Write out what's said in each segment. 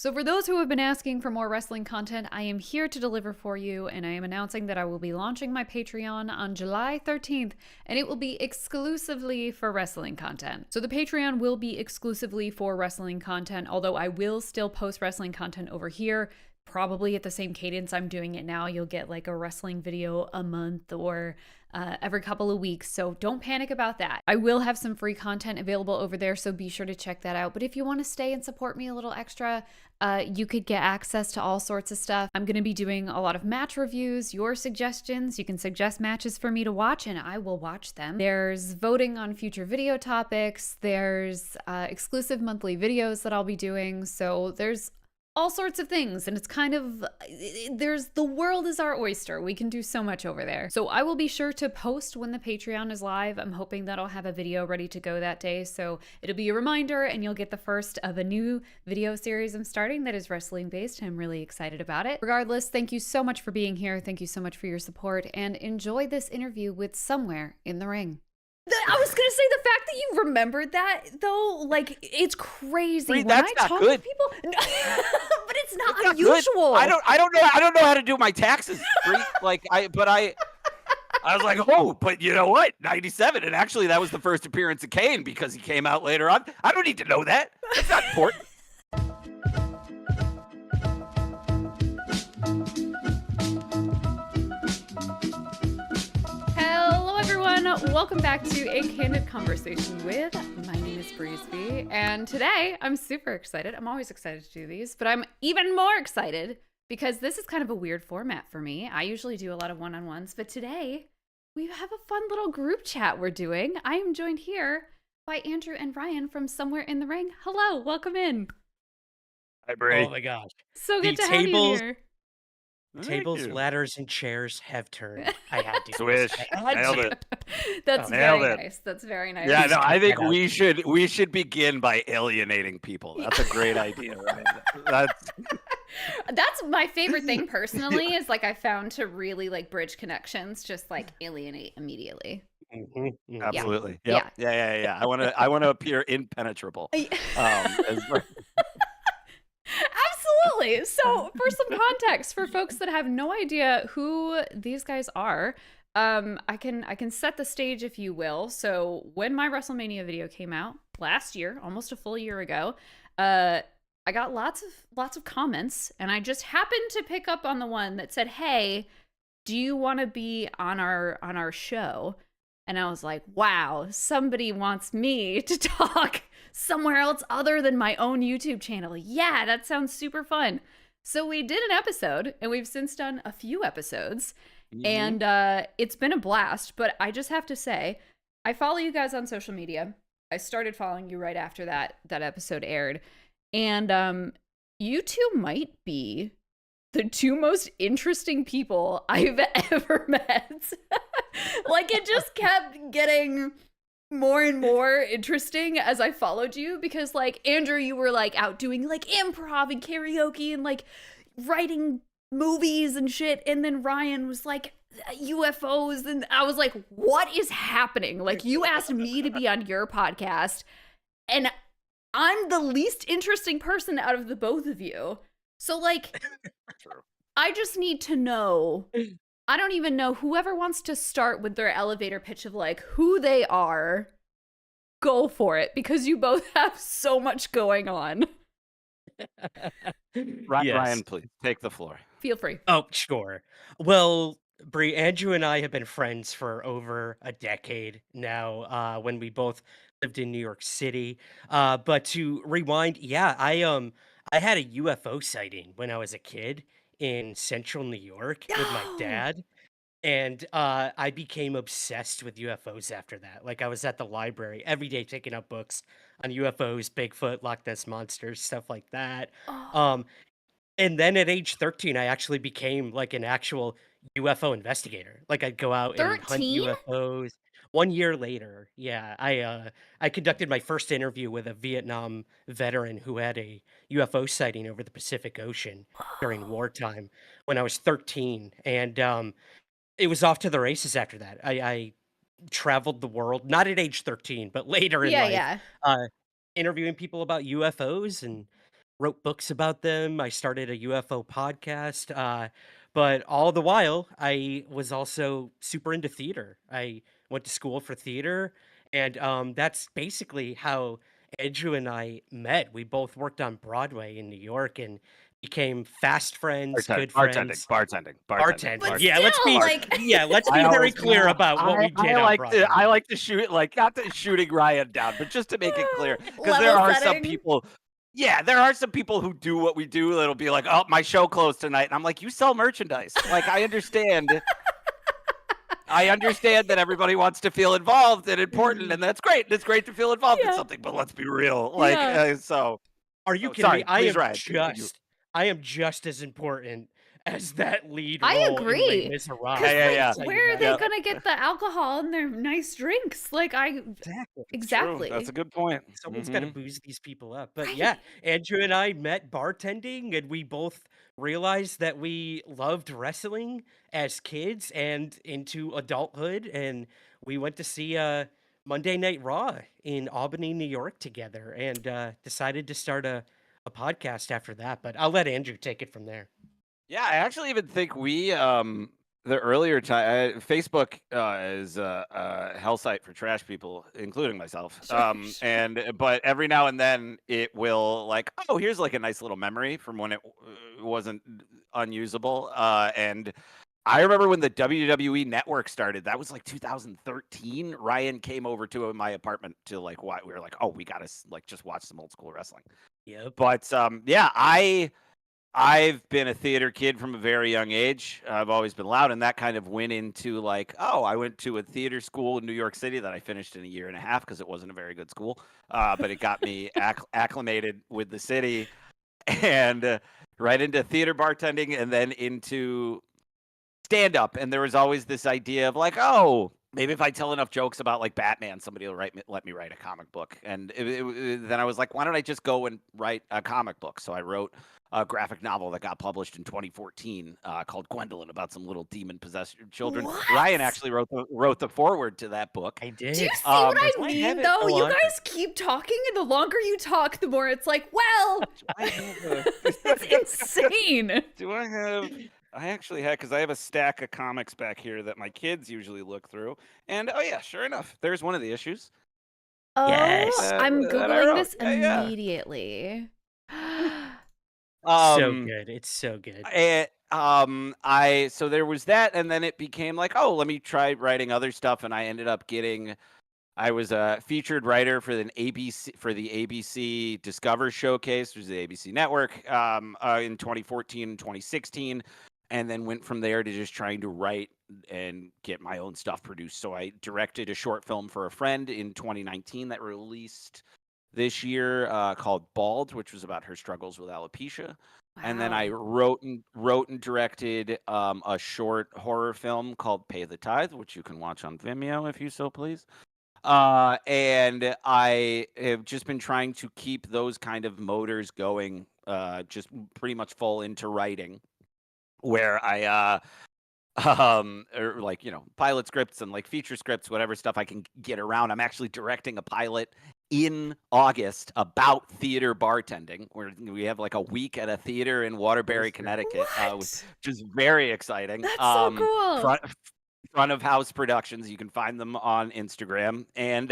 So for those who have been asking for more wrestling content, I am here to deliver for you, and I am announcing that I will be launching my Patreon on July 13th, and it will be exclusively for wrestling content. So the Patreon will be exclusively for wrestling content, although I will still post wrestling content over here, probably at the same cadence I'm doing it now. You'll get like a wrestling video a month or every couple of weeks, so don't panic about that. I will have some free content available over there, so be sure to check that out. But if you want to stay and support me a little extra, you could get access to all sorts of stuff. I'm going to be doing a lot of match reviews, your suggestions. You can suggest matches for me to watch, and I will watch them. There's voting on future video topics. There's exclusive monthly videos that I'll be doing. So there's all sorts of things, and it's kind of, the world is our oyster. We can do so much over there. So I will be sure to post when the Patreon is live. I'm hoping that I'll have a video ready to go that day, so it'll be a reminder, and you'll get the first of a new video series I'm starting that is wrestling based. I'm really excited about it. Regardless, thank you so much for being here. Thank you so much for your support, and enjoy this interview with Somewhere in the Ring. I was gonna say, the fact that you remembered that though, like, it's crazy. Bree, when that's I not talk good. to people, but it's not That's not good. unusual. I don't know how to do my taxes, Bree. I was like, oh, but you know what? 97, and actually that was the first appearance of Kane because he came out later on. I don't need to know that. That's not important. Hello, everyone. Welcome back to A Candid Conversation with. My name is Breezeby, and today I'm super excited. I'm always excited to do these, but I'm even more excited because this is kind of a weird format for me. I usually do a lot of one-on-ones, but today we have a fun little group chat we're doing. I am joined here by Andrew and Ryan from Somewhere in the Ring. Hello, welcome in. Hi, Bree. Oh my gosh. So good The to have you tables- here. Tables, ladders, and chairs have turned. I had to. Swish. I had Nailed to. it. That's Nailed very it. nice. That's very nice. Yeah, no, I think Get out. we should begin by alienating people. That's a great idea. Right? That's my favorite thing personally, is like I found to really like bridge connections, just like alienate immediately. Absolutely. Yep. Yeah. I want to appear impenetrable. Absolutely. So for some context for folks that have no idea who these guys are, I can set the stage, if you will. So when my WrestleMania video came out last year, almost a full year ago, I got lots of comments, and I just happened to pick up on the one that said, "Hey, do you want to be on our show?" And I was like, "Wow, somebody wants me to talk somewhere else other than my own YouTube channel. Yeah, that sounds super fun." So we did an episode, and we've since done a few episodes, and it's been a blast. But I just have to say, I follow you guys on social media. I started following you right after that episode aired. And you two might be the two most interesting people I've ever met. Like, it just kept getting more and more interesting as I followed you, because like, Andrew, you were like out doing like improv and karaoke and like writing movies and shit, and then Ryan was like UFOs, and I was like, what is happening? Like, you asked me to be on your podcast, and I'm the least interesting person out of the both of you. So like, I just need to know, I don't even know, whoever wants to start with their elevator pitch of like who they are, go for it, because you both have so much going on. Ryan, please take the floor. Feel free. Oh, sure. Well, Bree, Andrew and I have been friends for over a decade now, when we both lived in New York City. But to rewind, I had a UFO sighting when I was a kid in central New York with my No! dad. And I became obsessed with UFOs after that. Like, I was at the library every day picking up books on UFOs, Bigfoot, Loch Ness monsters, stuff like that. Oh, Um, and then at age 13, I actually became like an actual UFO investigator. Like, I'd go out and hunt 13? UFOs. 1 year later, yeah, I conducted my first interview with a Vietnam veteran who had a UFO sighting over the Pacific Ocean during wartime when I was 13, and it was off to the races after that. I traveled the world, not at age 13, but later in life, Yeah. uh, interviewing people about UFOs, and wrote books about them. I started a UFO podcast. But all the while, I was also super into theater. I went to school for theater, and that's basically how Andrew and I met. We both worked on Broadway in New York and became fast friends, good friends. Bartending. But Yeah, still, like, let's I be very always clear about what we did on Broadway. I like to shoot like not to shooting Ryan down, but just to make it clear because there level are some setting. people. Yeah, there are some people who do what we do that'll be like, "Oh, my show closed tonight," and I'm like, "You sell merchandise." Like, I understand. I understand that everybody wants to feel involved and important, and that's great. It's great to feel involved in Yeah. something, but let's be real. Like, Yeah. so. Are you Oh, kidding me? sorry. Please, Ryan. Continue. I am just as important as that lead I role in Les agree. Miserables. Because, Yeah, like, yeah. where are they Yeah. gonna get the alcohol in their nice drinks? Like, Exactly. exactly. True. That's a good point. Someone's got to booze these people up. But Right. yeah, Andrew and I met bartending, and we both realized that we loved wrestling as kids and into adulthood. And we went to see Monday Night Raw in Albany, New York together, and decided to start a podcast after that. But I'll let Andrew take it from there. Yeah, I actually even think we the earlier time Facebook is a hell site for trash people, including myself. But every now and then it will like, oh, here's like a nice little memory from when it wasn't unusable. And I remember when the WWE Network started. That was like 2013. Ryan came over to my apartment to like why we were like, oh, we gotta like just watch some old school wrestling. Yep. But yeah, I've been a theater kid from a very young age. I've always been loud, and that kind of went into like, oh, I went to a theater school in New York City that I finished in a year and a half because it wasn't a very good school, but it got me acclimated with the city, and right into theater bartending, and then into stand up. And there was always this idea of like, oh, maybe if I tell enough jokes about like Batman, somebody will let me write a comic book. And then I was like, why don't I just go and write a comic book? So I wrote a graphic novel that got published in 2014 called Gwendolyn, about some little demon possessed children. What? Ryan actually wrote the foreword to that book. I Do you did. see what I Do I mean, have it? though? Oh, You on- guys keep talking, and the longer you talk, the more it's like, well, it's insane. Do I have? I actually had, because I have a stack of comics back here that my kids usually look through. And oh yeah, sure enough, there's one of the issues. Oh, Yes. I'm That I Googling wrote. this Yeah, yeah. immediately. So Um, good. It's so good. so there was that, and then it became like, oh, let me try writing other stuff, and I ended up getting. I was a featured writer for the ABC Discover Showcase, which is the ABC network, in 2014 and 2016, and then went from there to just trying to write and get my own stuff produced. So I directed a short film for a friend in 2019 that released this year called Bald, which was about her struggles with alopecia. And then I wrote and directed a short horror film called Pay the Tithe, which you can watch on Vimeo if you so please. And I have just been trying to keep those kind of motors going, just pretty much full into writing, where I or like, pilot scripts and like feature scripts, whatever stuff I can get around. I'm actually directing a pilot in August about theater bartending, where we have like a week at a theater in Waterbury, Connecticut, which is very exciting. That's so cool. Front of house productions. You can find them on Instagram. And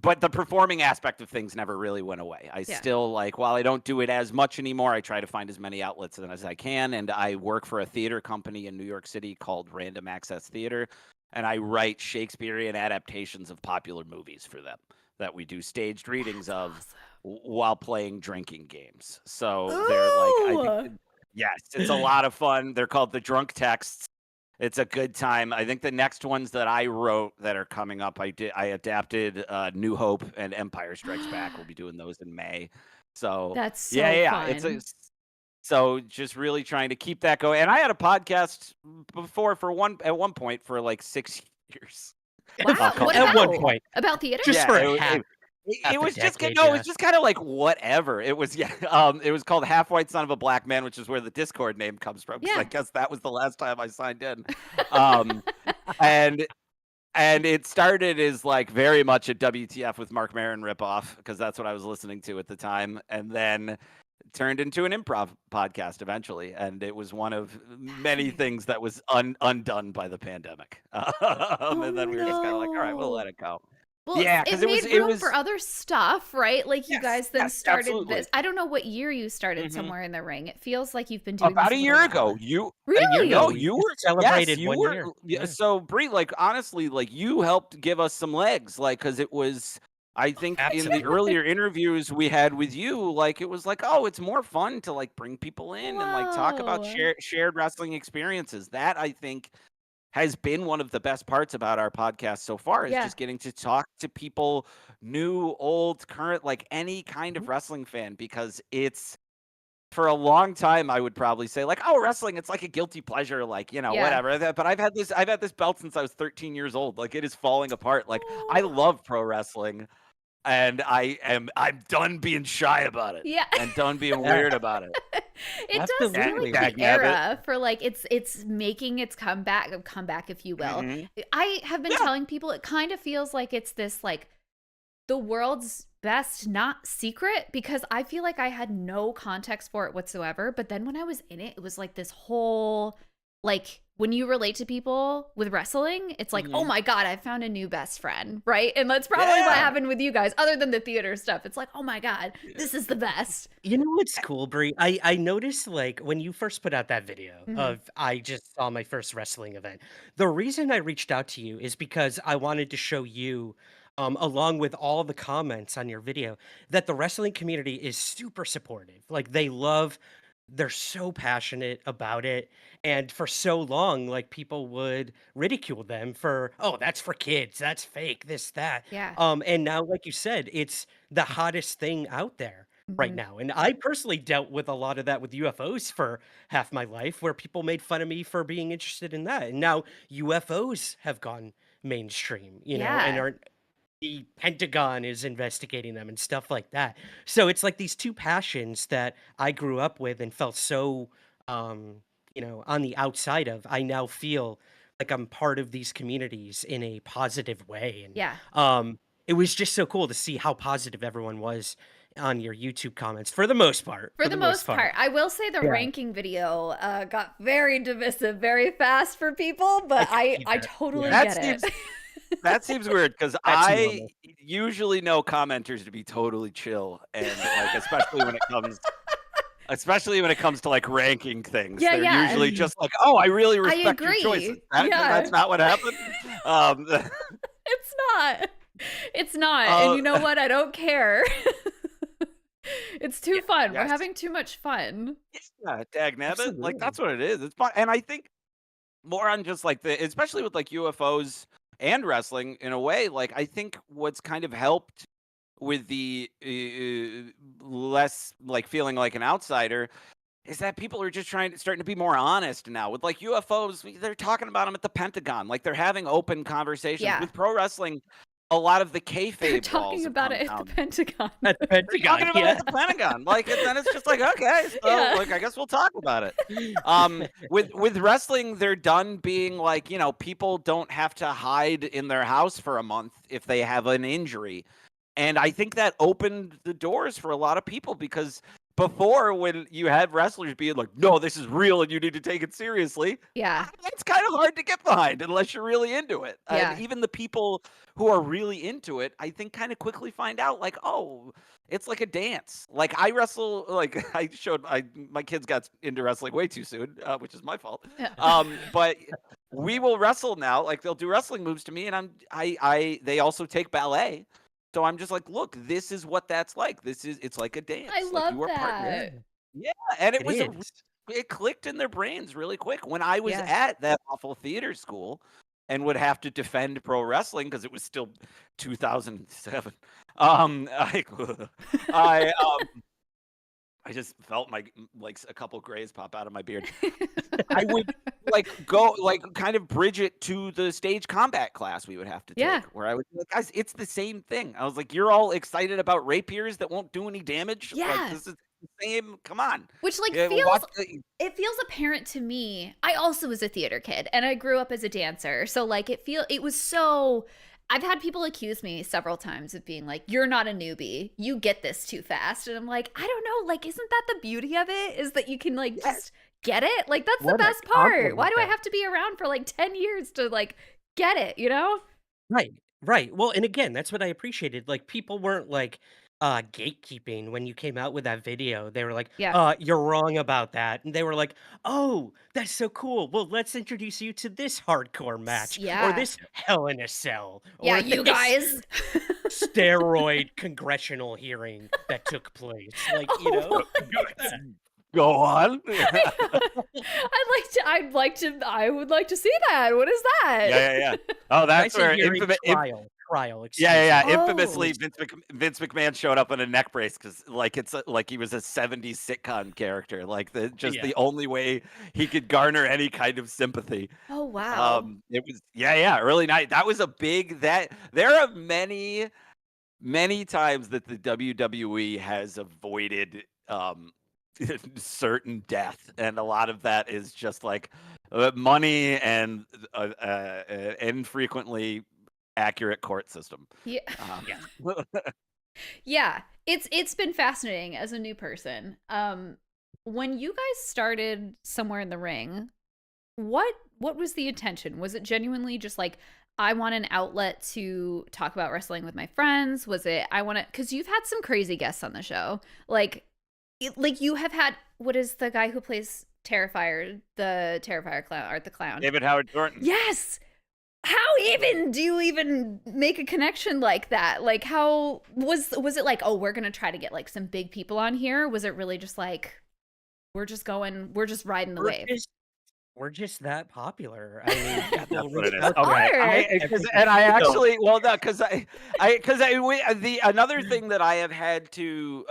but the performing aspect of things never really went away. I still like, while I don't do it as much anymore, I try to find as many outlets as I can. And I work for a theater company in New York City called Random Access Theater, and I write Shakespearean adaptations of popular movies for them that we do staged readings of while playing drinking games. So they're like, I think, yes, it's a lot of fun. They're called the Drunk Texts. It's a good time. I think the next ones that I wrote that are coming up, I adapted New Hope and Empire Strikes Back. We'll be doing those in May. So That's so fun. So just really trying to keep that going. And I had a podcast before at one point for like 6 years. Wow. At one point. About theater? Just for a half. It was just it was just kind of like whatever. It was it was called Half White Son of a Black Man, which is where the Discord name comes from. Because I guess that was the last time I signed in. And it started as like very much a WTF with Mark Maron ripoff, because that's what I was listening to at the time. And then turned into an improv podcast eventually, and it was one of many Fascinating. things that was undone by the pandemic. Oh And then we were just kind of like, all right, we'll no. let it go. Well, Yeah, it because made it room for was other stuff, right? Like you yes, guys then yes, started this. absolutely. I don't know what year you started Hmm. Somewhere in the Ring. It feels like you've been doing About this a a little year while. ago, you About a year ago, no, Really? we you just were yes, celebrated you 1 were. year. Yeah, Yeah. so Bree, like honestly, like you helped give us some legs, like because it was. I think in the Absolutely. earlier interviews we had with you, like it was like, oh, it's more fun to like bring people in and like talk about Whoa. shared wrestling experiences. That I think has been one of the best parts about our podcast so far is Yeah. just getting to talk to people, new, old, current, like any kind Mhm. of wrestling fan, because it's for a long time I would probably say like, oh, wrestling, it's like a guilty pleasure, like, Yeah. whatever. But I've had this belt since I was 13 years old. Like it is falling apart. Like I Oh. love pro wrestling and I'm done being shy about it Yeah. and done being Yeah, weird about it. It does feel like absolutely. the Dag nabbit. era for like it's making its comeback if you will. Hmm. I have been Yeah. telling people it kind of feels like it's this like the world's best not secret because I feel like I had no context for it whatsoever. But then when I was in it, it was like this whole like when you relate to people with wrestling, it's like, oh Hmm. my God, I found a new best friend, right? And that's probably what Yeah. happened with you guys, other than the theater stuff. It's like, oh my God, this is the best. You know what's cool, Brie? I noticed, like, when you first put out that video Hmm. of I just saw my first wrestling event, the reason I reached out to you is because I wanted to show you, along with all the comments on your video, that the wrestling community is super supportive. Like, they're so passionate about it. And for so long, like, people would ridicule them for, oh, that's for kids, that's fake, this, that. Yeah. And now, like you said, it's the hottest thing out there right Hmm. now. And I personally dealt with a lot of that with UFOs for half my life, where people made fun of me for being interested in that. And now UFOs have gone mainstream, and Yeah. are the Pentagon is investigating them and stuff like that. So it's like these two passions that I grew up with and felt so, on the outside of. I now feel like I'm part of these communities in a positive way. And Yeah. it was just so cool to see how positive everyone was on your YouTube comments for the most part. For For the the most most part. part, I will say the Yeah. ranking video got very divisive very fast for people, I but could see I that. totally Yeah. That get it. seems that seems weird because That's I normal. usually know commenters to be totally chill and like especially when it comes to like ranking things. Yeah, They're yeah. usually just like, "Oh, I really I respect your choices." agree. Yeah. That's not what happened. Um, It's not. It's not. And uh, you know what? I don't care. It's too yeah, fun. We're yes, having too much fun. yeah, dag nabbit. Like Absolutely. that's what it is. It's fun, and I think more on just like especially with like UFOs and wrestling in a way. Like I think what's kind of helped with the less like feeling like an outsider is that people are just starting to be more honest now with like UFOs. They're talking about them at the Pentagon, like they're having open conversations Yeah. with pro wrestling. A lot of the They're kayfabe walls talking have about come it at the down. Pentagon. At the They're talking Pentagon, about it yeah. at the Pentagon, like, and then it's just like, okay, so Yeah. like, I guess we'll talk about it. With wrestling, they're done being like, people don't have to hide in their house for a month if they have an injury. And I think that opened the doors for a lot of people because before, when you had wrestlers being like, no, this is real and you need to take it seriously, Yeah. it's kind of hard to get behind unless you're really into it. And Yeah. even the people who are really into it, I think kind of quickly find out like, oh, it's like a dance. Like I wrestle, like my kids got into wrestling way too soon, which is my fault. Yeah. But we will wrestle now. Like they'll do wrestling moves to me, and they also take ballet. So I'm just like, look, this is what that's like. It's like a I dance. Like love you are part. Yeah, that. Yeah, and it is. it clicked in their brains really quick. When I was Yeah. at that awful theater school and would have to defend pro wrestling because it was still 2007. I I I just felt my like a couple grays pop out of my beard. I would like go like kind of bridge it to the stage combat class we would have to Yeah. take where I would be like, guys, it's the same thing. I was like, you're all excited about rapiers that won't do any damage. Like Yeah. this is the same. Come on. Which like Yeah, feels watch it feels apparent to me. I also was a theater kid and I grew up as a dancer. So like it was so I've had people accuse me several times of being like, "You're not a newbie. You get this too fast." And I'm like, I don't know. Like, isn't that the beauty of it? Is that you can like Yes. just get it? Like, that's the What a best part. Why compliment do I that. have to be around for like 10 years to like get it? You know? Right, right. Well, and again, that's what I appreciated. Like people weren't like gatekeeping when you came out with that video. They were like, Yeah. you're wrong about that. And they were like, "Oh, that's so cool. Well, let's introduce you to this hardcore match or Yeah. this Hell in a Cell Yeah, or you this guys. steroid congressional hearing that took place." Like, Oh my like God. that. Go on. I would like to see that. What is that? Yeah. Oh, I that's say where hearing infamous. trial, Yeah. excuse me. Oh. Infamously, Vince McMahon showed up in a neck brace because, like, like he was a '70s sitcom character. Like Yeah. the only way he could garner any kind of sympathy. Oh wow. It was early night. That was a big that. There are many times that the WWE has avoided certain death, and a lot of that is just like money and infrequently accurate court system. Yeah. Yeah. Yeah. It's been fascinating as a new person. When you guys started Somewhere in the Ring, what was the intention? Was it genuinely just like I want an outlet to talk about wrestling with my friends? Was it I want to cuz you've had some crazy guests on the show. Like like you have had what is the guy who plays Terrifier, the Terrifier clown, Art the Clown? David Howard Thornton. Yes. How even do you even make a connection like that? Like how was it like, "Oh, we're going to try to get like some big people on here?" Was it really just like we're just riding the We're wave? just we're just that popular. I mean, That's people what reach it is. out to Okay, us Are. every and I week, so actually, well, no, because the another thing that I have had to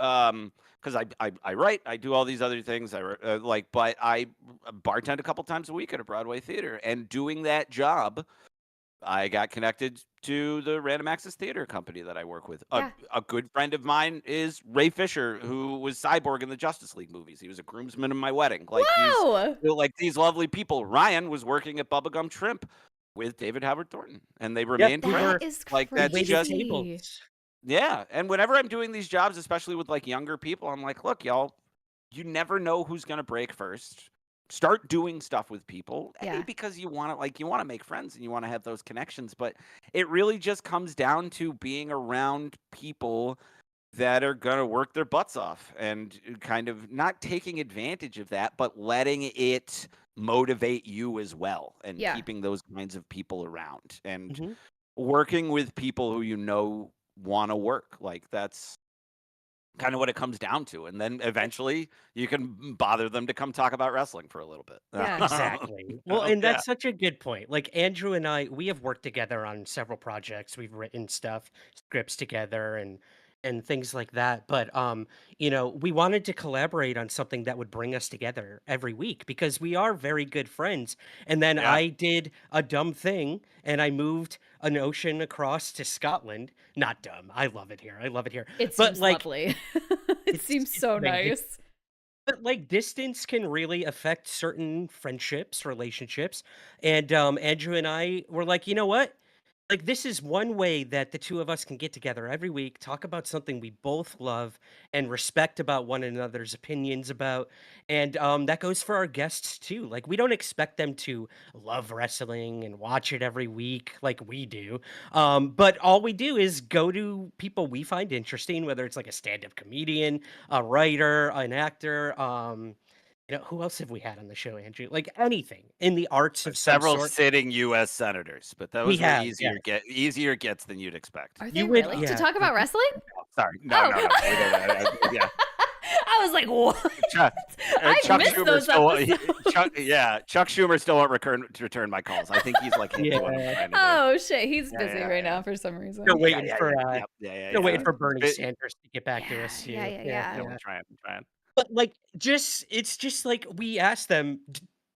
because I write, I do all these other things, like, but I bartend a couple times a week at a Broadway theater, and doing that job, I got connected to the Random Access Theater company that I work with. Yeah. A good friend of mine is Ray Fisher, who was Cyborg in the Justice League movies. He was a groomsman in my wedding. Like Wow. like these lovely people. Ryan was working at Bubblegum Shrimp with David Howard Thornton, and they yep, remained we That friends. were is Like we that's waited just crazy. tables. yeah. And whenever I'm doing these jobs, especially with like younger people, I'm like, look, y'all, you never know who's gonna break first. Start doing stuff with people, A, Yeah. because you want to make friends and you want to have those connections, but it really just comes down to being around people that are going to work their butts off and kind of not taking advantage of that, but letting it motivate you as well and Yeah. keeping those kinds of people around and Mhm. working with people who want to work. Like that's kind of what it comes down to, and then eventually you can bother them to come talk about wrestling for a little bit. Yeah. Exactly. Well, and Yeah. that's such a good point. Like Andrew and I, we have worked together on several projects. We've written stuff, scripts together and things like that. But we wanted to collaborate on something that would bring us together every week because we are very good friends. And then Yeah. I did a dumb thing and I moved an ocean across to Scotland. Not dumb. I love it here. I love it here. It But seems like lovely. It seems it's so amazing. nice. But like distance can really affect certain friendships, relationships. And Andrew and I were like, you know what? Like this is one way that the two of us can get together every week, talk about something we both love and respect about one another's opinions about. And that goes for our guests too. Like we don't expect them to love wrestling and watch it every week like we do. But all we do is go to people we find interesting, whether it's like a stand-up comedian, a writer, an actor. Who else have we had on the show, Andrew? Like anything in the arts of some Several sort. sitting U.S. senators, but We those were have, yeah. easier gets than you'd expect. Are they You would, really? To yeah. talk about wrestling? Oh, sorry, no, Oh. no, no. Yeah, I was like, what? Chuck, I missed those episodes. Chuck Schumer still won't return my calls. I think he's like Yeah. trying to do. Oh shit, he's Yeah, busy yeah, right yeah. now for some reason. Still waiting for Yeah. still waiting for But- Bernie Sanders to get back to Yeah, us too. yeah. Yeah, we're trying. But like it's just like we asked them,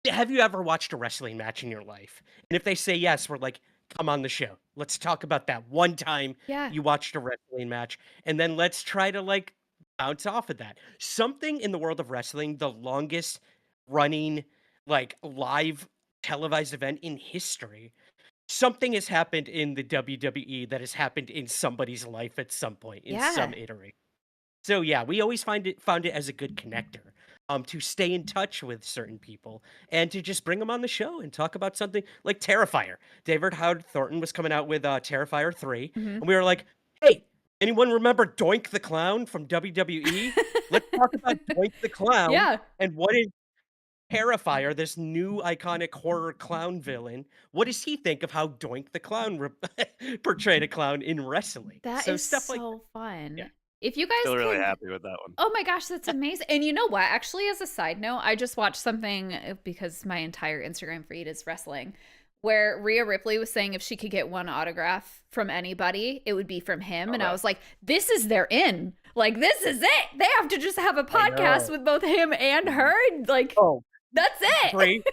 Have you ever watched a wrestling match in your life?" And if they say yes, we're like, "Come on the show. Let's talk about that one time Yeah. you watched a wrestling match, and then let's try to like bounce off of that." Something in the world of wrestling, the longest running like live televised event in history something has happened in the WWE that has happened in somebody's life at some point, in some Yeah. iteration. So yeah, we always found it as a good connector, to stay in touch with certain people and to just bring them on the show and talk about something like Terrifier. David Howard Thornton was coming out with Terrifier 3, Hmm. and we were like, "Hey, anyone remember Doink the Clown from WWE? Let's talk about Doink the Clown Yeah. and what is Terrifier, this new iconic horror clown villain. What does he think of how Doink the Clown portrayed a clown in wrestling?" That So is stuff like so that. fun. If you guys Still really could, happy with that one. oh my gosh, that's amazing. And you know what? Actually, as a side note, I just watched something because my entire Instagram feed is wrestling, where Rhea Ripley was saying if she could get one autograph from anybody, it would be from him. And I Okay. was like, this is their in. Like, this is it. They have to just have a I podcast know. with both him and her. And, like, Oh, that's it. great.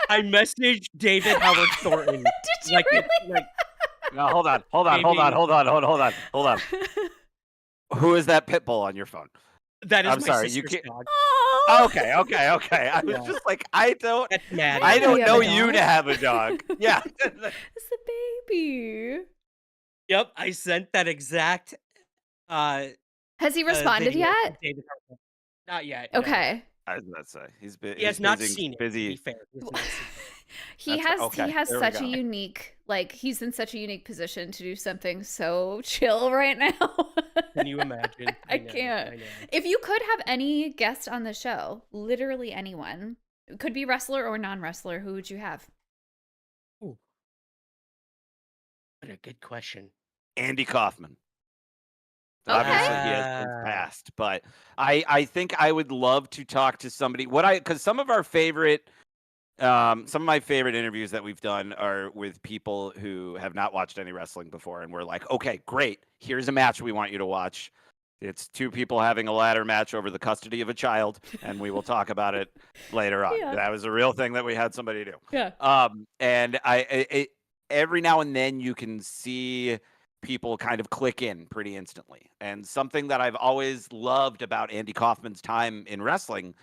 I messaged David Howard Thornton. Did you Like, really? like No, hold on. Who is that pit bull on your phone? that is I'm my sorry, you sister's can't. dog. Oh, Okay. I was Yeah. just like, I don't That's mad. I I didn't know don't you have know a you dog. to have a dog. Yeah. it's the baby. Yep, I sent that exact uh Has he responded video to yet? David Howard Thornton. Not yet. No. Okay. I was about to say he's He has not busy. seen it, to be Busy. fair. He has not seen it. He That's has there we such a go. unique, like, he's in such a unique position to do something so chill right now. Can you imagine? I know, can't. I know. If you could have any guest on the show, literally anyone, it could be wrestler or non-wrestler, who would you have? Ooh, what a good question. Andy Kaufman. Okay. Obviously, he has since passed, but I think I would love to talk to somebody. Because some of my favorite interviews that we've done are with people who have not watched any wrestling before, and we're like, okay, great, here's a match we want you to watch. It's two people having a ladder match over the custody of a child, and we will talk about it later on. Yeah. That was a real thing that we had somebody do. Yeah. And every now and then you can see people kind of click in pretty instantly. And something that I've always loved about Andy Kaufman's time in wrestling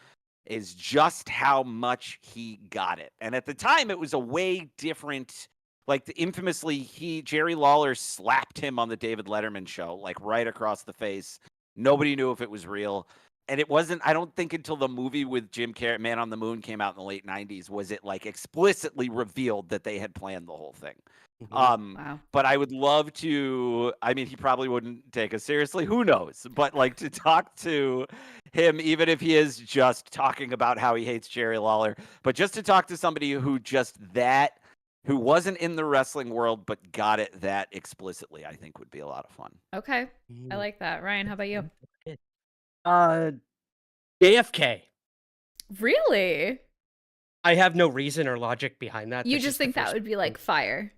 is just how much he got it. And at the time, it was a way different. Like, infamously, Jerry Lawler slapped him on the David Letterman show, like right across the face. Nobody knew if it was real. And it wasn't, I don't think until the movie with Jim Carrey, Man on the Moon, came out in the late 90s, was it like explicitly revealed that they had planned the whole thing. Mhm. Wow. But I would love to, I mean, he probably wouldn't take us seriously. Who knows? But like, to talk to him, even if he is just talking about how he hates Jerry Lawler, but just to talk to somebody who who wasn't in the wrestling world, but got it that explicitly, I think would be a lot of fun. Okay. I Mm. like that. Ryan, how about you? JFK. Really? I have no reason or logic behind that. You That's just the think that first would be like fire?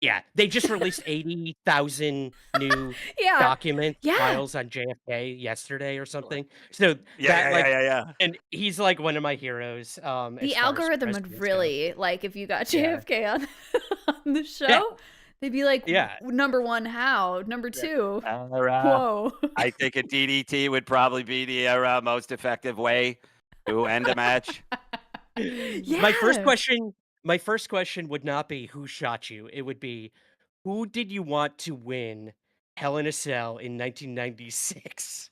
Yeah, they just released 80,000 new Yeah. document Yeah. files on JFK yesterday or something. So Yeah. and he's like one of my heroes. The as far as algorithm would presidents go. really, like, if you got Yeah. JFK on the show, they'd be like, Yeah. number one, how? Number two, Whoa. whoa. I think a DDT would probably be the most effective way to end a match. Yeah. My first question would not be who shot you. It would be who did you want to win Hell in a Cell in 1996?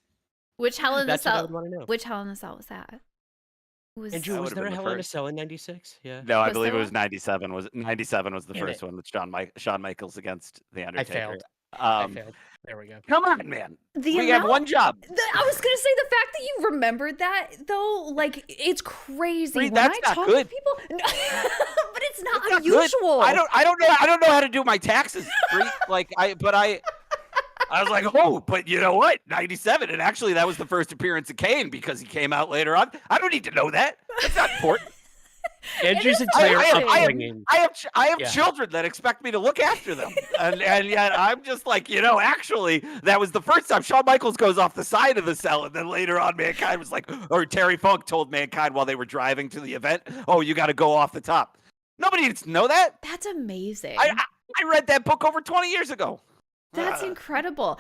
Which Hell in a That's what I Cell? would want to know. Which Hell in a Cell was that? Andrew, That was would've there a been the Hell in a first. Cell in 96? Yeah. No, I Was believe there it was one? 97. Was 97 was the Damn first it. one with Shawn Michaels against the I Undertaker. failed. I Um, failed. There we go. come on, man. The We have amount- one job. I was gonna say the fact that you remembered that though, like, it's crazy. Bree, When that's I not talk good. to people, but it's not That's not good. unusual. I don't know how to do my taxes. Bree. I was like, oh, but you know what? 97. And actually, that was the first appearance of Kane because he came out later on. I don't need to know that. That's not important. Andrew's is entire interesting. upbringing. I have Yeah. children that expect me to look after them. And yet I'm just like, actually, that was the first time Shawn Michaels goes off the side of the cell. And then later on, Mankind was like, or Terry Funk told Mankind while they were driving to the event, oh, you got to go off the top. Nobody needs to know that. That's amazing. I read that book over 20 years ago. That's incredible.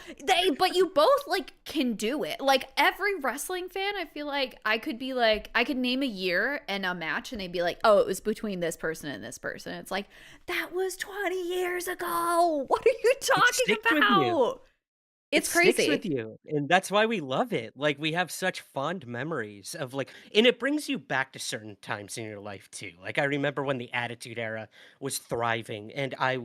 But you both like can do it. Like every wrestling fan, I feel like I could be like, I could name a year and a match, and they'd be like, "Oh, it was between this person and this person." It's like that was 20 years ago. What are you It talking sticks with you. about? It It's sticks with crazy. you, and that's why we love it. Like, we have such fond memories of, like, and it brings you back to certain times in your life too. Like, I remember when the Attitude Era was thriving, and I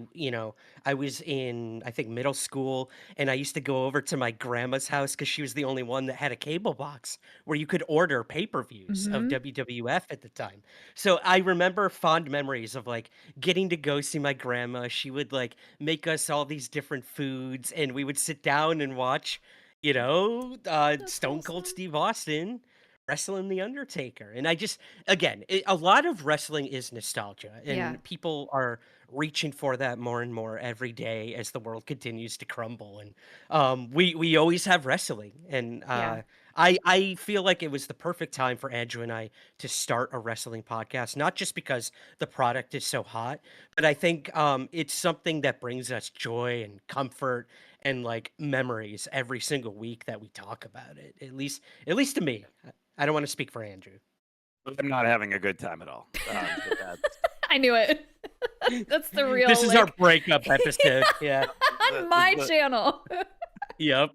was in, I think, middle school, and I used to go over to my grandma's house because she was the only one that had a cable box where you could order pay-per-views of Hmm. WWF at the time. So, I remember fond memories of, like, getting to go see my grandma. She would, like, make us all these different foods, and we would sit down and watch, That's Stone Cold awesome. Steve Austin wrestling The Undertaker. And I just, again, a lot of wrestling is nostalgia, Yeah. and people are reaching for that more and more every day as the world continues to crumble. And we always have wrestling, and Yeah. I feel like it was the perfect time for Andrew and I to start a wrestling podcast, not just because the product is so hot, but I think, it's something that brings us joy and comfort and, like, memories every single week that we talk about it, at least to me. I don't wanna speak for Andrew. I'm not having a good time at all. So that's I knew it. That's the This real is our like breakup episode. Yeah. on my the channel. Yep.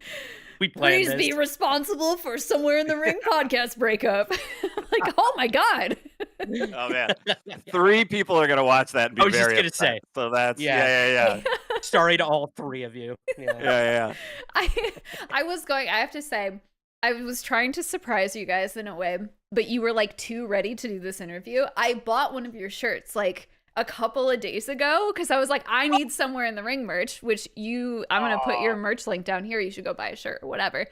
We planned Please this. be responsible for Somewhere in the Ring podcast breakup. Like, oh my God. oh man, 3 people are gonna watch that and I be was just very gonna upset. say, So that's yeah, yeah. sorry to all 3 of you. Yeah. Yeah. I I have to say, I was trying to surprise you guys in a way, but you were like too ready to do this interview. I bought one of your shirts like a couple of days ago because I was like, I need Somewhere in the Ring merch, which I'm gonna put Oh, your merch link down here. You should go buy a shirt or whatever.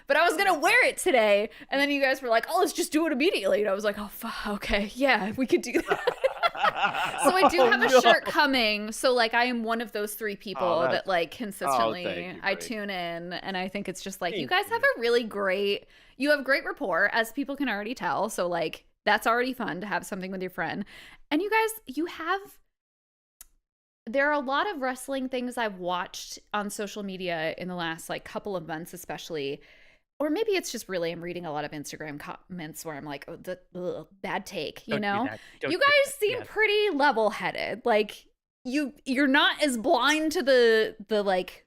But I was gonna wear it today, and then you guys were like, "Oh, let's just do it immediately." And I was like, "Oh, okay, yeah, we could do that." So I do oh have a no. shirt coming. So like I am one of those 3 Oh, people that that's like oh, thank consistently you, I buddy. tune in, and I think it's just like you Thank guys have you. a really great you have great rapport, as people can already tell. So like that's already fun to have something with your friend. And you guys, there are a lot of wrestling things I've watched on social media in the last like couple of months, especially. Or maybe it's just really I'm reading a lot of Instagram comments where I'm like, oh, bad take, you Don't do know? that. You Don't do guys that. seem Yeah. pretty level-headed. Like you're not as blind to the like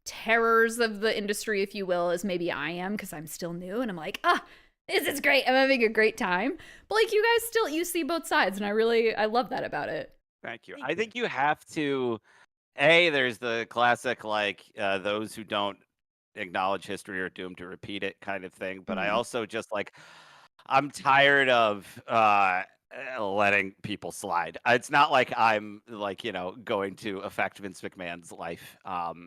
terrors of the industry, if you will, as maybe I am, because I'm still new and I'm like, this is great. I'm having a great time. But like you guys still you see both sides, and I love that about it. Thank you. Thank I you. think you have to there's the classic like those who don't acknowledge history are doomed to repeat it kind of thing. But I Mhm. also just like I'm tired of letting people slide. It's not like I'm like, going to affect Vince McMahon's life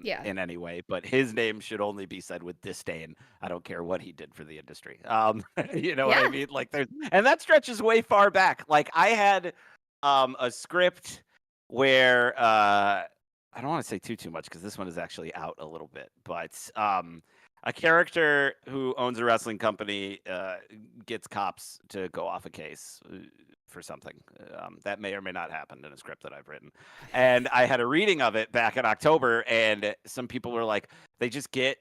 Yeah. in any way, but his name should only be said with disdain. I don't care what he did for the industry. You know what I Yeah. mean? Like there's and that stretches way far back. Like I had a script where I don't want to say too much because this one is actually out a little bit, but a character who owns a wrestling company gets cops to go off a case for something that may or may not happen in a script that I've written. And I had a reading of it back in October, and some people were like, they just get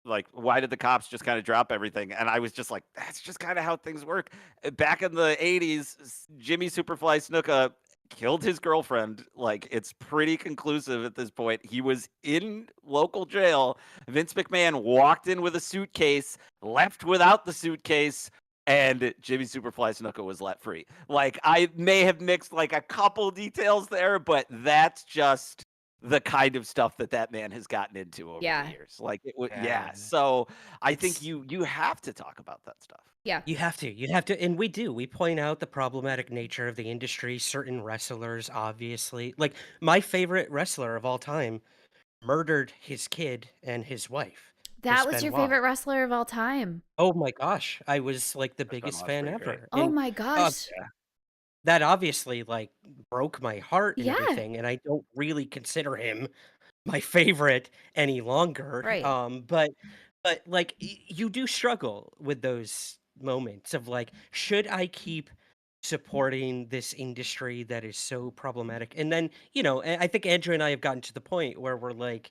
like, why did the cops just kind of drop everything? And I was just like, that's just kind of how things work. Back in the 80s, Jimmy Superfly Snuka killed his girlfriend. Like, it's pretty conclusive at this point. He was in local jail. Vince McMahon walked in with a suitcase, left without the suitcase, and Jimmy Superfly Snuka was let free. Like, I may have mixed like a couple details there, but that's just the kind of stuff that man has gotten into over the Yeah. years. Like, it would, Yeah. yeah. So I think It's you have to talk about that stuff. Yeah. You have to, and we do. We point out the problematic nature of the industry, certain wrestlers, obviously. Like, my favorite wrestler of all time murdered his kid and his wife, Chris That was your Benoit. favorite wrestler of all time. Oh my gosh, I was, like, the Chris biggest Benoit's fan pretty great. ever, Oh and, my uh, gosh. that obviously, like, broke my heart and Yeah. everything, and I don't really consider him my favorite any longer, Right. but, like, you do struggle with those moments of, like, should I keep supporting this industry that is so problematic? And then, I think Andrew and I have gotten to the point where we're like,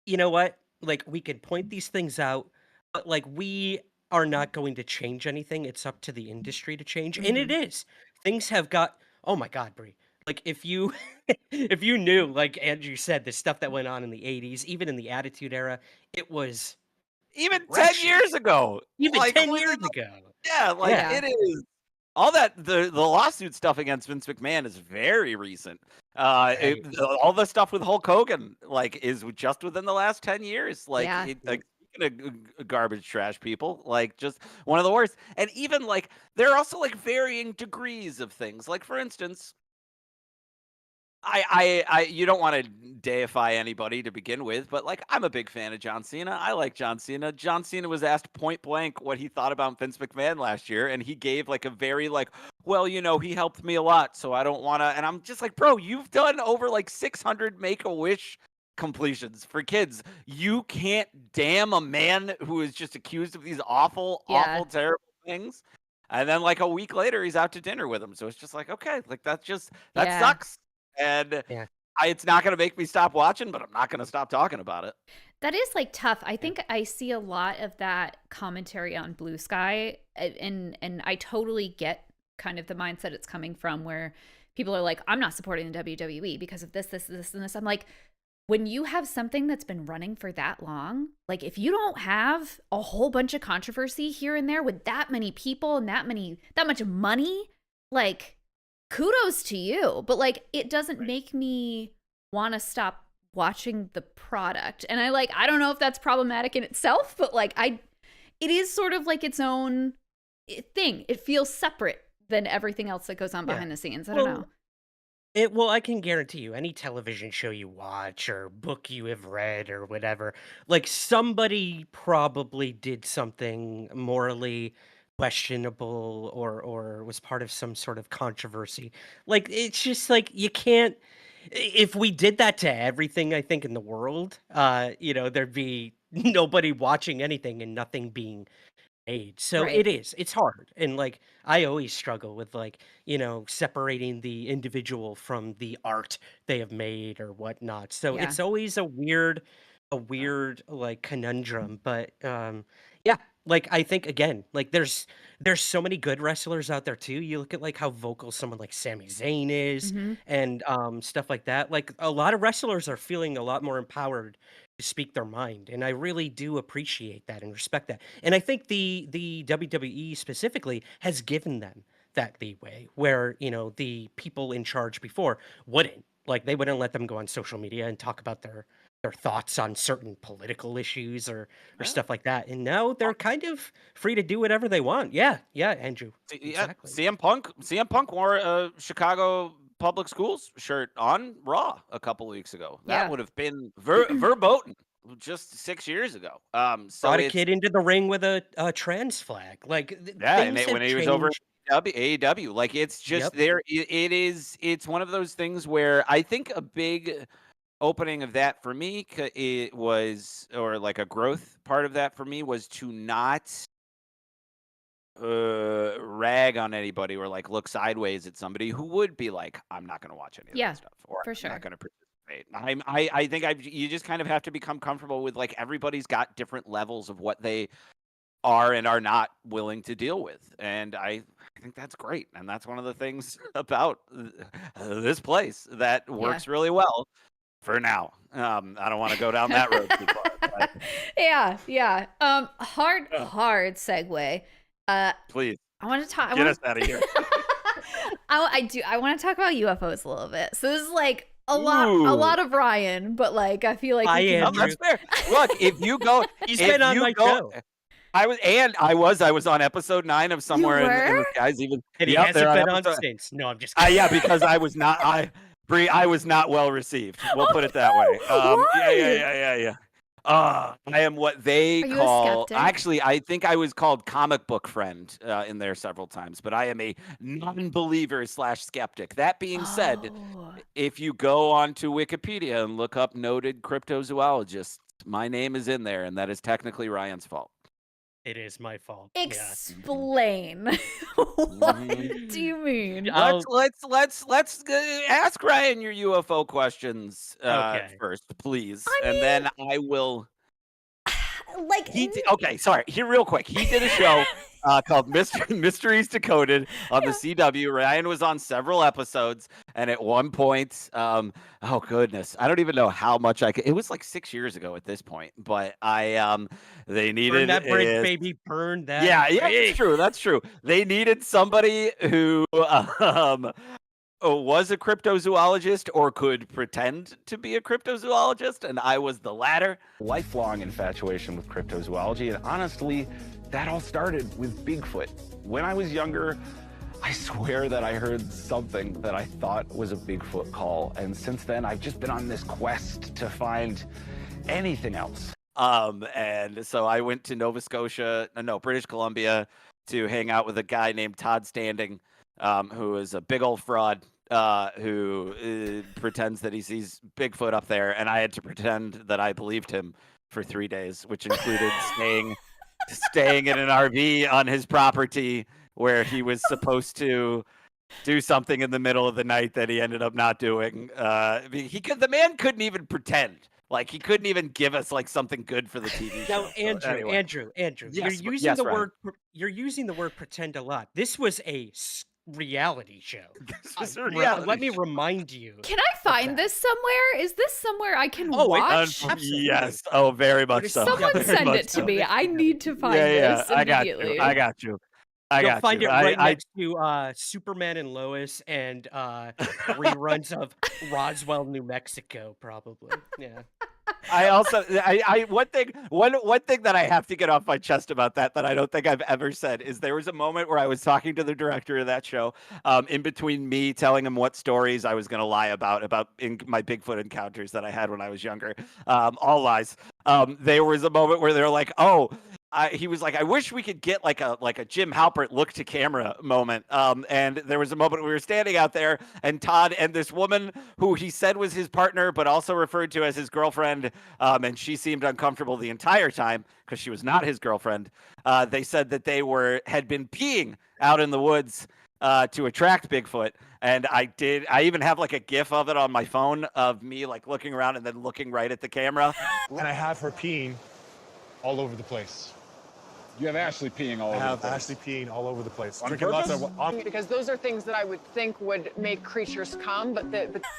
you know what? Like, we could point these things out, but, like, we are not going to change anything. It's up to the industry to change, and it Mhm. is. Things have got oh my god, Brie. Like, if you if you knew, like Andrew said, the stuff that went on in the '80s, even in the Attitude Era, it was Even 10 years wretched. ago, Even like, 10 within years ago. yeah, like, Yeah. Yeah. it is all that the lawsuit stuff against Vince McMahon is very recent. Very All the stuff with Hulk Hogan, like, is just within the last 10 years. Like, Yeah. mm, speaking of garbage trash people, like, just one of the worst. And even, like, there are also, like, varying degrees of things. Like, for instance, you don't want to deify anybody to begin with, but like I'm a big fan of John Cena. I like John Cena. John Cena was asked point blank what he thought about Vince McMahon last year, and he gave like a very like, well, he helped me a lot, so I don't want to. And I'm just like, bro, you've done over like 600 Make a Wish completions for kids. You can't damn a man who is just accused of these awful, Yeah. awful, terrible things. And then like a week later, he's out to dinner with him. So it's just like, okay, like that Yeah. sucks. And yeah, it's not gonna make me stop watching, but I'm not gonna stop talking about it. That is like tough. I yeah. think I see a lot of that commentary on Blue Sky, and I totally get kind of the mindset it's coming from, where people are like, I'm not supporting the WWE because of this, and this. I'm like, when you have something that's been running for that long, like if you don't have a whole bunch of controversy here and there with that many people and that much money, like kudos to you. But like it doesn't make me want to stop watching the product. And I don't know if that's problematic in itself, but like it is sort of like its own thing. It feels separate than everything else that goes on Yeah. behind the scenes. I don't know. Well, I can guarantee you, any television show you watch or book you have read or whatever, like somebody probably did something morally questionable or was part of some sort of controversy. Like it's just like you can't if we did that to everything I think in the world, there'd be nobody watching anything and nothing being made. So Right. it's hard. And like I always struggle with like, separating the individual from the art they have made or whatnot. So Yeah. it's always a weird like conundrum. But yeah, like I think again, like there's so many good wrestlers out there too. You look at like how vocal someone like Sami Zayn is Mm-hmm. and stuff like that. Like a lot of wrestlers are feeling a lot more empowered to speak their mind. And I really do appreciate that and respect that. And I think the WWE specifically has given them that leeway where, the people in charge before wouldn't. Like they wouldn't let them go on social media and talk about their thoughts on certain political issues or Yeah. stuff like that. And now they're kind of free to do whatever they want. Yeah, yeah, Andrew. Yeah, Exactly. CM Punk wore a Chicago Public Schools shirt on Raw a couple weeks ago. That Yeah. would have been verboten just 6 years ago. So Brought a it's kid into the ring with a trans flag. Like yeah, and things have when he was over changed. at AEW, like it's just Yep. there. It's one of those things where I think a big opening of that for me it was, or like a growth part of that for me was to not rag on anybody or like look sideways at somebody who would be like, I'm not going to watch any of Yeah, that stuff, or for I'm not sure. going to participate. I think you just kind of have to become comfortable with like everybody's got different levels of what they are and are not willing to deal with, and I think that's great, and that's one of the things about this place that Yeah. works really well for now. I don't want to go down that road too far, but Yeah, yeah. Hard, uh, hard segue. Uh, please I want to talk. I get want us out of here. I do. I want to talk about UFOs a little bit. So this is like a Ooh. lot of Ryan, but like I feel like Hi, we can. Andrew. That's fair. Look, He's if been on you my go, show, I was on episode 9 of You Somewhere in were? the Skies. Even and he yep, they're hasn't on been on episode. since. No, I'm just kidding. Yeah, because I was not well received. We'll put it that way. Oh, Yeah, yeah, why? yeah, yeah, yeah. I am what they Are you a call. skeptic? Actually, I think I was called comic book friend in there several times, but I am a non-believer slash skeptic. That being said, Oh, if you go onto Wikipedia and look up noted cryptozoologists, my name is in there, and that is technically Ryan's fault. It is my fault. Yeah. Explain. What do you mean? I'll- Let's ask Ryan your UFO questions Okay. first, please, I and mean- then I will. Like, Okay, sorry. Here, real quick. He did a show called Mysteries Decoded on the CW. Ryan was on several episodes, and at one point, oh goodness, I don't even know how much I could. It was like 6 years ago at this point, but they Burn needed that bridge, baby. Burn that. yeah, bridge. that's true. They needed somebody who was a cryptozoologist or could pretend to be a cryptozoologist, and I was the latter. Lifelong infatuation with cryptozoology, and honestly, that all started with Bigfoot. When I was younger, I swear that I heard something that I thought was a Bigfoot call, and since then, I've just been on this quest to find anything else. And so I went to British Columbia to hang out with a guy named Todd Standing, who is a big old fraud, who pretends that he sees Bigfoot up there, and I had to pretend that I believed him for 3 days, which included staying in an RV on his property where he was supposed to do something in the middle of the night that he ended up not doing. The man couldn't even pretend. Like, he couldn't even give us like something good for the TV show. Now, Andrew, Yes, you're using yes, the Ryan. you're using the word pretend a lot. This was a reality show. This is a reality Let me show. remind you. can I find this somewhere? Is this somewhere I can Oh, watch? absolutely. Yes. Oh, very much so. Someone Very send much it to so. me. I need to find Yeah, this I got immediately. you. I got you. You'll find you. it right next to Superman and Lois and reruns of Roswell, New Mexico, probably. Yeah. I also one thing that I have to get off my chest about that I don't think I've ever said is there was a moment where I was talking to the director of that show, in between me telling him what stories I was going to lie about in my Bigfoot encounters that I had when I was younger, all lies. There was a moment where they're like, oh. He was like, I wish we could get like a Jim Halpert look to camera moment. And there was a moment we were standing out there, and Todd and this woman who he said was his partner, but also referred to as his girlfriend, and she seemed uncomfortable the entire time because she was not his girlfriend. They said that they had been peeing out in the woods to attract Bigfoot. And I even have like a GIF of it on my phone of me like looking around and then looking right at the camera. And I have her peeing all over the place. You have Ashley peeing all I over have the place. Ashley peeing all over the place. On Drinking purpose? lots of Because those are things that I would think would make creatures come, but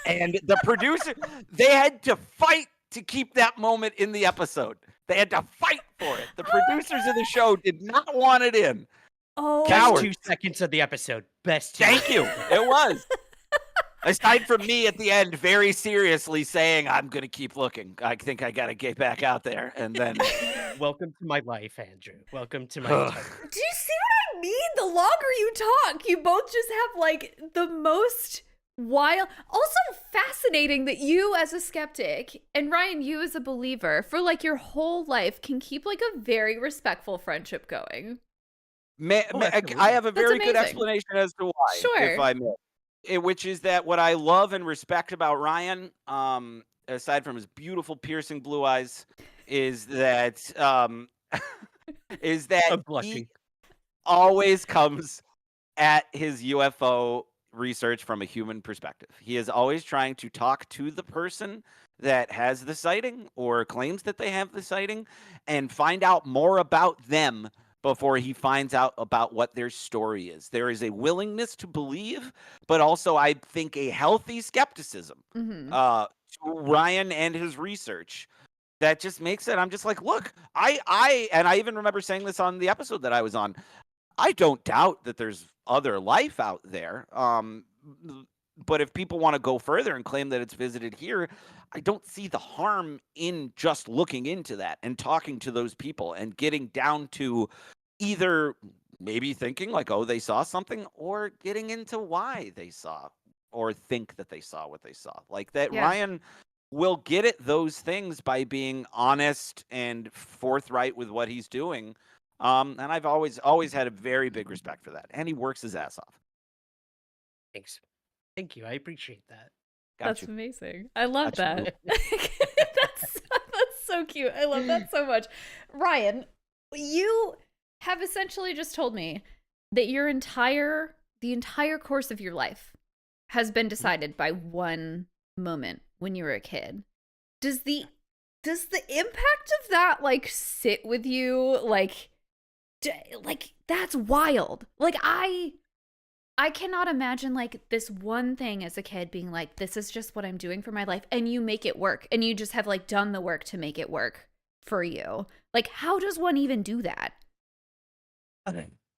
And the producer, they had to fight to keep that moment in the episode. They had to fight for it. The producers of the show did not want it in. Oh, Best Coward. 2 seconds of the episode. Best 2. Thank you. It was. Aside from me at the end, very seriously saying, I'm going to keep looking. I think I got to get back out there. And then. Welcome to my life, Andrew. Welcome to my life. do you see what I mean? The longer you talk, you both just have like the most wild, also fascinating that you as a skeptic and Ryan, you as a believer, for like your whole life can keep like a very respectful friendship going. I have a very good amazing. explanation as to why, Sure. if I may. Which is that what I love and respect about Ryan, aside from his beautiful, piercing blue eyes, is that I'm he blushing. always comes at his UFO research from a human perspective. He is always trying to talk to the person that has the sighting or claims that they have the sighting and find out more about them before he finds out about what their story is. There is a willingness to believe, but also I think a healthy skepticism to Ryan and his research that just makes it, I'm just like, look, I even remember saying this on the episode that I was on. I don't doubt that there's other life out there. But if people want to go further and claim that it's visited here, I don't see the harm in just looking into that and talking to those people and getting down to either maybe thinking like, oh, they saw something, or getting into why they saw or think that they saw what they saw. Like that, Yeah. Ryan will get at those things by being honest and forthright with what he's doing. And I've always had a very big respect for that. And he works his ass off. Thanks. Thank you. I appreciate that. Got That's you. amazing. I love Got you. that. That's so cute. I love that so much. Ryan, you have essentially just told me that the entire course of your life has been decided by one moment when you were a kid. Does the impact of that like sit with you like that's wild. Like I cannot imagine like this one thing as a kid being like, this is just what I'm doing for my life, and you make it work, and you just have like done the work to make it work for you. Like, how does one even do that?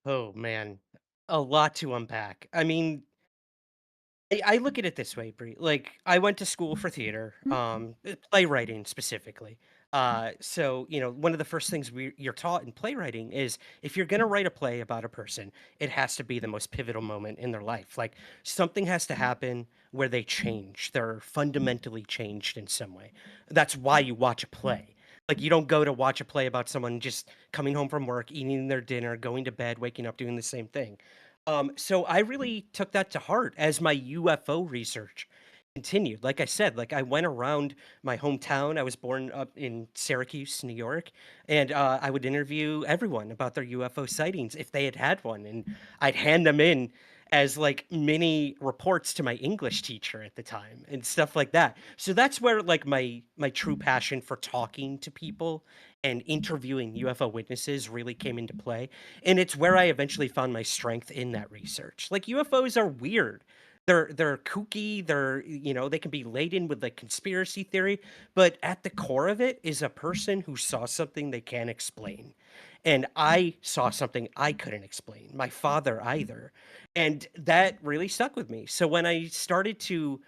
Oh man, a lot to unpack. I mean, I look at it this way, Brie. Like, I went to school for theater, playwriting specifically. So one of the first things you're taught in playwriting is if you're gonna write a play about a person, it has to be the most pivotal moment in their life. Like something has to happen where they change. They're fundamentally changed in some way. That's why you watch a play. Like you don't go to watch a play about someone just coming home from work, eating their dinner, going to bed, waking up, doing the same thing. So I really took that to heart as my UFO research continued. Like I said, like I went around my hometown. I was born up in Syracuse, New York, and I would interview everyone about their UFO sightings if they had had one, and I'd hand them in as like mini reports to my English teacher at the time and stuff like that. So that's where like my true passion for talking to people and interviewing UFO witnesses really came into play. And it's where I eventually found my strength in that research. Like UFOs are weird. They're kooky, they can be laden with like conspiracy theory, but at the core of it is a person who saw something they can't explain. And I saw something I couldn't explain. My father either. And that really stuck with me. So when I started to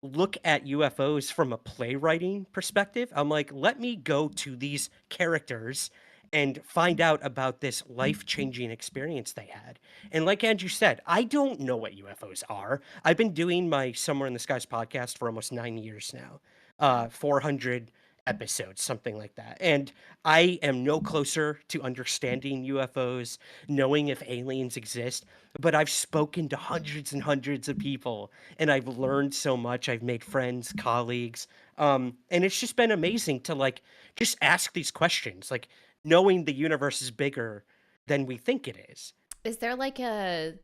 look at UFOs from a playwriting perspective, I'm like, let me go to these characters and find out about this life-changing experience they had. And like Andrew said, I don't know what UFOs are. I've been doing my Somewhere in the Skies podcast for almost 9 years now, 400 episodes, something like that. And I am no closer to understanding UFOs, knowing if aliens exist, but I've spoken to hundreds and hundreds of people and I've learned so much. I've made friends, colleagues, and it's just been amazing to like just ask these questions, like knowing the universe is bigger than we think it is. Is there like an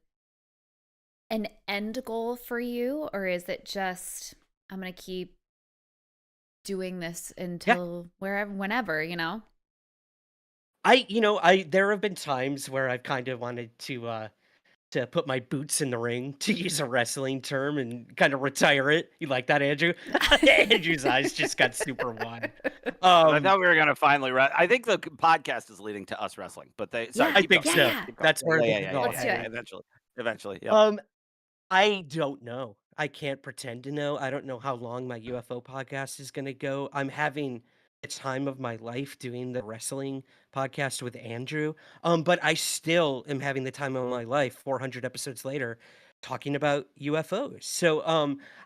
end goal for you, or is it just I'm gonna keep doing this until wherever, whenever, I there have been times where I've kind of wanted to put my boots in the ring, to use a wrestling term, and kind of retire it. You like that, Andrew? Andrew's eyes just got super wide. I thought we were gonna finally. I think the podcast is leading to us wrestling, but sorry. I Keep think going. so. Yeah. Keep going. That's where Yeah. Let's do it. Eventually. Yeah. I don't know. I can't pretend to know. I don't know how long my UFO podcast is going to go. I'm having the time of my life doing the wrestling podcast with Andrew. But I still am having the time of my life 400 episodes later talking about UFOs. So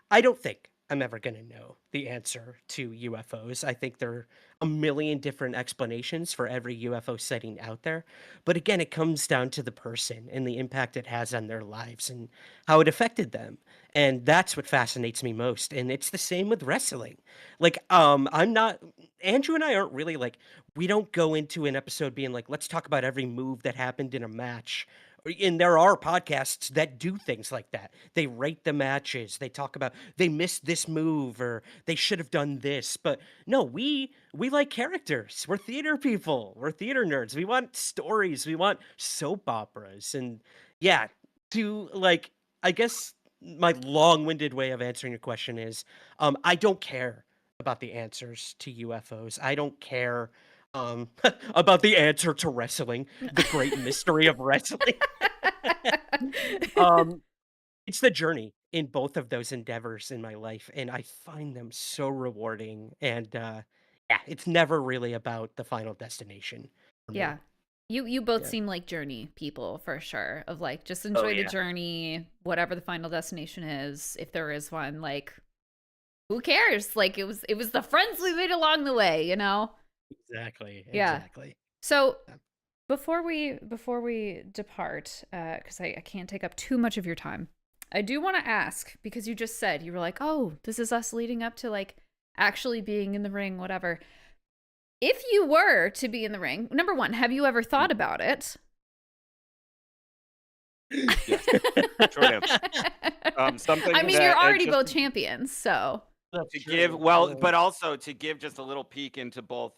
I don't think I'm ever going to know the answer to UFOs. I think there are a million different explanations for every UFO sighting out there. But again, it comes down to the person and the impact it has on their lives and how it affected them. And that's what fascinates me most. And it's the same with wrestling. Like, I'm not, Andrew and I aren't really like, we don't go into an episode being like, let's talk about every move that happened in a match. And there are podcasts that do things like that. They rate the matches. They talk about they missed this move or they should have done this. But no, we like characters. We're theater people. We're theater nerds. We want stories. We want soap operas. And yeah, to like, I guess my long-winded way of answering your question is, I don't care about the answers to UFOs. I don't care about the answer to wrestling, the great mystery of wrestling. um, it's the journey in both of those endeavors in my life, and I find them so rewarding. And yeah, it's never really about the final destination for me. Yeah. You both Yeah. seem like journey people for sure, of like just Oh, enjoy the yeah. journey, whatever the final destination is, if there is one. Like, who cares? Like, it was the friends we made along the way, Exactly. Yeah. Exactly. So Yeah. before we depart, because I can't take up too much of your time, I do want to ask, because you just said, you were like, oh, this is us leading up to like actually being in the ring, whatever. If you were to be in the ring, number one, have you ever thought about it? Yes. Short answer. Something I mean, you're that already just both champions, so. That's to true. give well, Yeah. but also to give just a little peek into both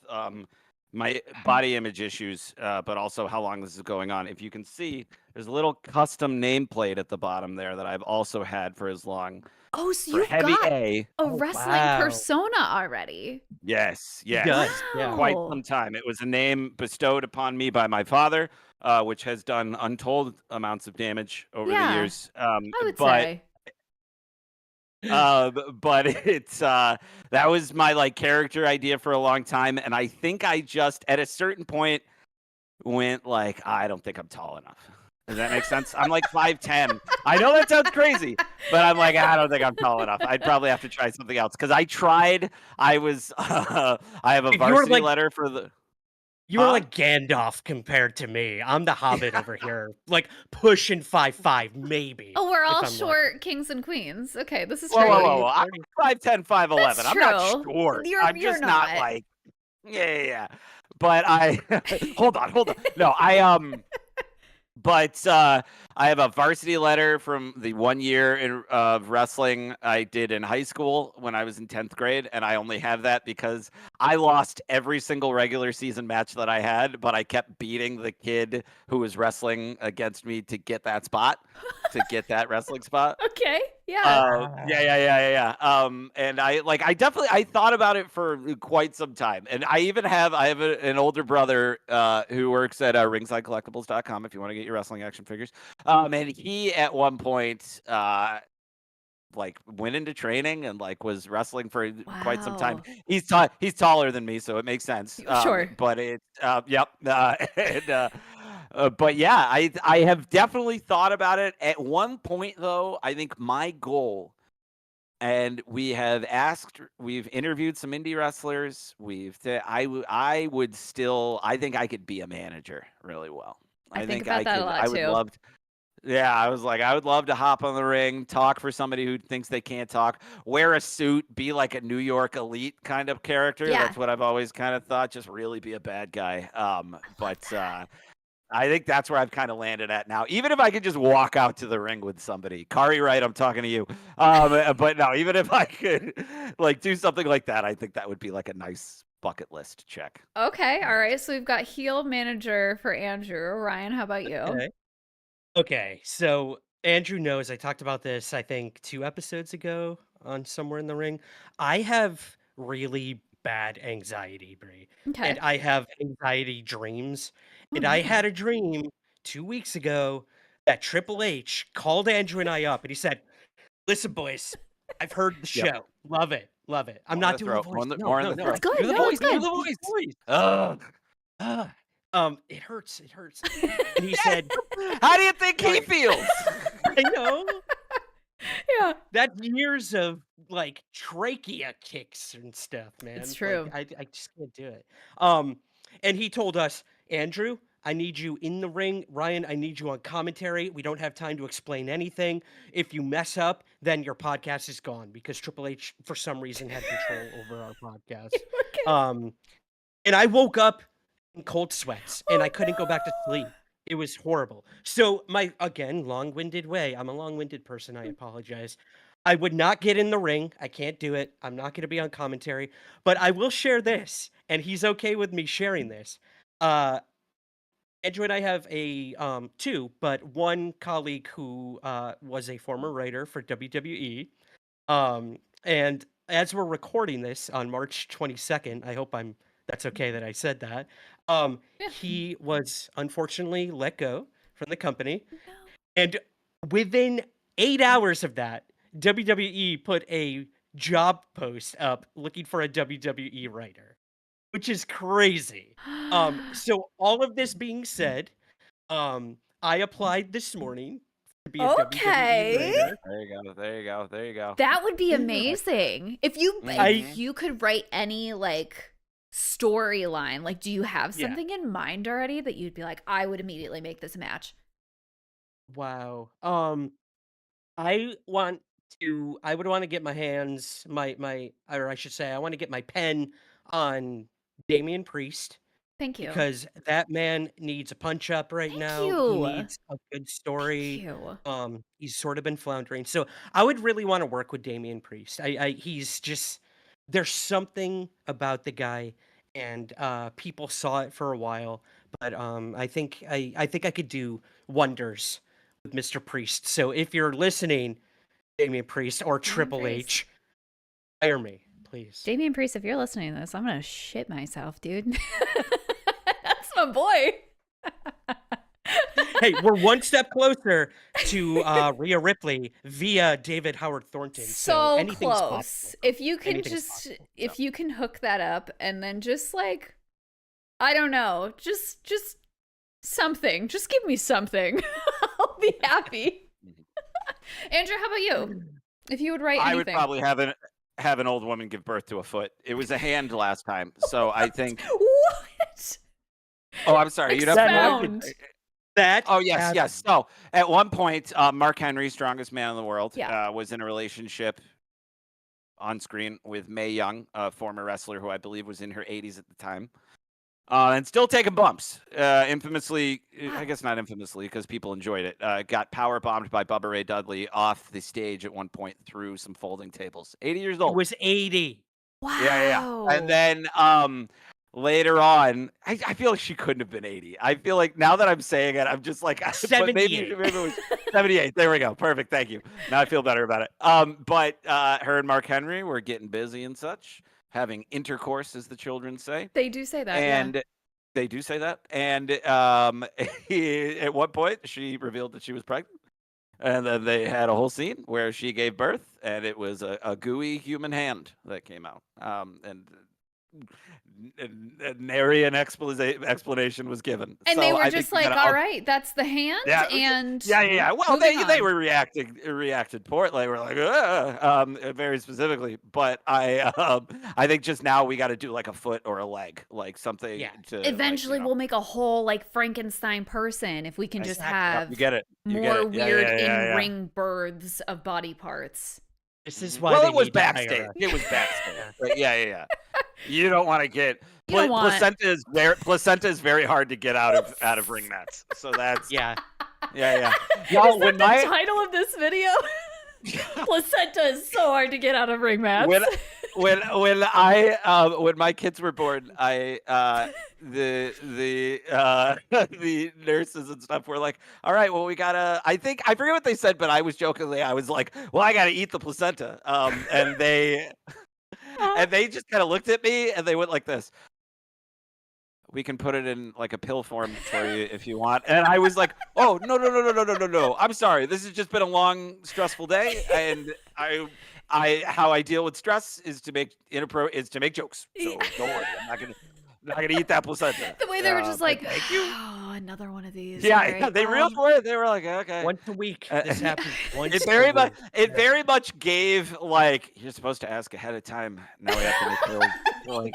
my body image issues, but also how long this is going on. If you can see, there's a little custom nameplate at the bottom there that I've also had for as long. Oh, so For you've heavy got A, a Oh, wrestling wow. persona already. yes, He yes, does. Yeah. quite Wow. some time. It was a name bestowed upon me by my father, which has done untold amounts of damage over the Yeah, years. I would But say. but it's that was my like character idea for a long time, and I think I just at a certain point went like, I don't think I'm tall enough. Does that make sense? I'm like 5'10". I know that sounds crazy, but I'm like, I don't think I'm tall enough. I'd probably have to try something else because I tried. I was I have a You were varsity like letter for the you were huh? like Gandalf compared to me. I'm the Hobbit over here, like pushing 5'5", maybe Oh, we're if all I'm lucky. short kings and queens. Okay, this is Whoa, whoa, great. whoa, whoa! I'm 5'10", 5'11". That's I'm not true. short. You're I'm you're just not not. like yeah. But I hold on. No, but I have a varsity letter from the 1 year of wrestling I did in high school when I was in 10th grade, and I only have that because I lost every single regular season match that I had, but I kept beating the kid who was wrestling against me to get that spot, to get that wrestling spot. Okay, yeah. Yeah. And I definitely I thought about it for quite some time, and I have an older brother who works at ringsidecollectibles.com if you want to get your wrestling action figures. And he at one point like went into training and like was wrestling for quite some time. Wow. He's taller than me, so it makes sense. Sure. But it yep. And, but yeah, I have definitely thought about it. At one point though, I think my goal, and we've interviewed some indie wrestlers. I would still, I think I could be a manager really well. I I think think about I that a could, lot I would too. love yeah, I was like, I would love to hop on the ring, talk for somebody who thinks they can't talk, wear a suit, be like a New York elite kind of character. Yeah. That's what I've always kind of thought, just really be a bad guy. But I think that's where I've kind of landed at now. Even if I could just walk out to the ring with somebody, Kari Wright, I'm talking to you. But no, even if I could like do something like that, I think that would be like a nice bucket list check. Okay, all right. So we've got heel manager for Andrew. Ryan, how about you? Okay. Okay, so Andrew knows I talked about this, I think, 2 episodes ago on Somewhere in the Ring. I have really bad anxiety, Brie, Okay. and I have anxiety dreams. Oh, And I no. had a dream 2 weeks ago that Triple H called Andrew and I up, and he said, "Listen, boys, I've heard the Yep. show. Love it, love it." I'm More in not the doing a throat. voice. No, More in no, the no. It's throat. good. Do the No, voice. it's Do good. the voice. Ugh. It hurts, it hurts. And he said, How do you think he feels? I know. Yeah. That's years of like trachea kicks and stuff, man. It's true. Like I just can't do it. And he told us, Andrew, I need you in the ring. Ryan, I need you on commentary. We don't have time to explain anything. If you mess up, then your podcast is gone because Triple H, for some reason, had control over our podcast. Okay. And I woke up in cold sweats and Oh, I couldn't go back to sleep. It was horrible. So again, long-winded way. I'm a long-winded person. I apologize. I would not get in the ring. I can't do it. I'm not going to be on commentary, but I will share this, and he's okay with me sharing this. Andrew and I have a 2, but one colleague who was a former writer for WWE. And as we're recording this on March 22nd, I hope that's okay that I said that. Yeah. He was unfortunately let go from the company. No. And within 8 hours of that, WWE put a job post up looking for a WWE writer, which is crazy. So all of this being said, I applied this morning to be a WWE Okay. writer. There you go. That would be amazing. If Mhm. you could write any like storyline, like do you have Yeah. something in mind already that you'd be like, I would immediately make this a match? Wow. I would want to get my hands, or I should say, I want to get my pen on Damian Priest, Thank you. because that man needs a punch up right Thank now. He you. needs a good Thank story. you. He's sort of been floundering. So I would really want to work with Damian Priest. He's just there's something about the guy, and people saw it for a while, but I think I could do wonders with Mr. Priest. So if you're listening, Damian Priest or Damian Triple Priest. H, hire me, please. Damian Priest, if you're listening to this, I'm gonna shit myself, dude. That's my boy. Hey, we're one step closer to Rhea Ripley via David Howard Thornton. So anything's close. possible. If you can Anything's just possible. if you can hook that up and then just like I don't know, just something. Just give me something. I'll be happy. Andrew, how about you? If you would write anything. I would probably have an old woman give birth to a foot. It was a hand last time, so I think. What? Oh, I'm sorry. You'd have Expound. That. Oh yes. So at one point, Mark Henry, strongest man in the world, Yeah. was in a relationship on screen with Mae Young, a former wrestler who I believe was in her 80s at the time, and still taking bumps. Infamously, I guess not infamously, because people enjoyed it. Got power bombed by Bubba Ray Dudley off the stage at one point through some folding tables. 80 years It old. was 80. Wow. Yeah. And then later on, I feel like she couldn't have been 80. I feel like now that I'm saying it, I'm just like, but maybe 78. it was 78. There we go. Perfect. Thank you. Now I feel better about it. But her and Mark Henry were getting busy and such, having intercourse, as the children say. They do say that. And yeah. they do say that. And at one point, she revealed that she was pregnant. And then they had a whole scene where she gave birth, and it was a gooey human hand that came out. And nary an explanation was given. And So they were I just think like, you all gotta right, that's the hand. Yeah, And yeah. Well, moving they on. were reacted poorly. They were like, very specifically. But I think just now we got to do like a foot or a leg, like something. Yeah. To Eventually, we'll make a whole like Frankenstein person if we can just Exactly. have you get it. You get more it. Yeah, weird yeah. in-ring births of body parts. This is why Well, they it was need to hire backstage. us. It was backstage. But yeah. You don't want to get You don't want- placenta is very hard to get out of ring mats. So that's Yeah. yeah. Is Y'all, that the title of this video? Placenta is so hard to get out of ring mats. when my kids were born, the nurses and stuff were like, all right, well, we gotta, I forget what they said, but I was jokingly, I was like, well, I gotta eat the placenta. And they just kind of looked at me and they went like this. We can put it in like a pill form for you if you want. And I was like, oh, no. I'm sorry. This has just been a long, stressful day. And how I deal with stress is to make jokes. So don't worry. I'm not gonna eat that placenta. The way they were just like, thank you. oh, another one of these. Yeah, All right, they really were. They were like, okay. Once a week. This happens once It very much gave like you're supposed to ask ahead of time. Now we have to make pills. Like,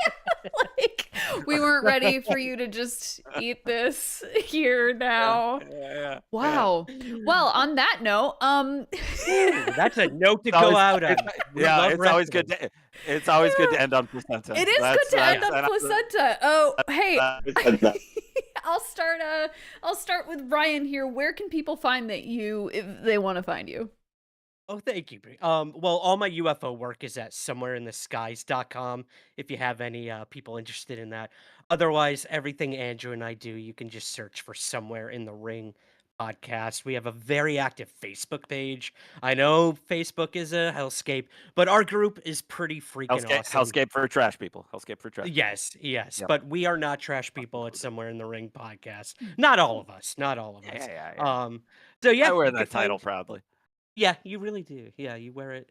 like we weren't ready for you to just eat this here now. yeah. Wow. Well, on that note, That's a note to go out on. We love It's always wrestling. good. It's always good to end on placenta. it is good to end on placenta. Oh, hey, I'll start with Ryan here. Where can people find you if they want to find you? Oh, thank you. Well, all my UFO work is at somewhereintheskies.com if you have any people interested in that. Otherwise, everything Andrew and I do, you can just search for Somewhere in the Ring podcast. We have a very active Facebook page. I know Facebook is a hellscape, but our group is pretty freaking awesome. Hellscape for trash people. Hellscape for trash. Yes. Yep. But we are not trash people at Somewhere in the Ring podcast. Not all of us. Yeah. So yeah, I wear you that can find- title proudly. Yeah, you really do. Yeah, you wear it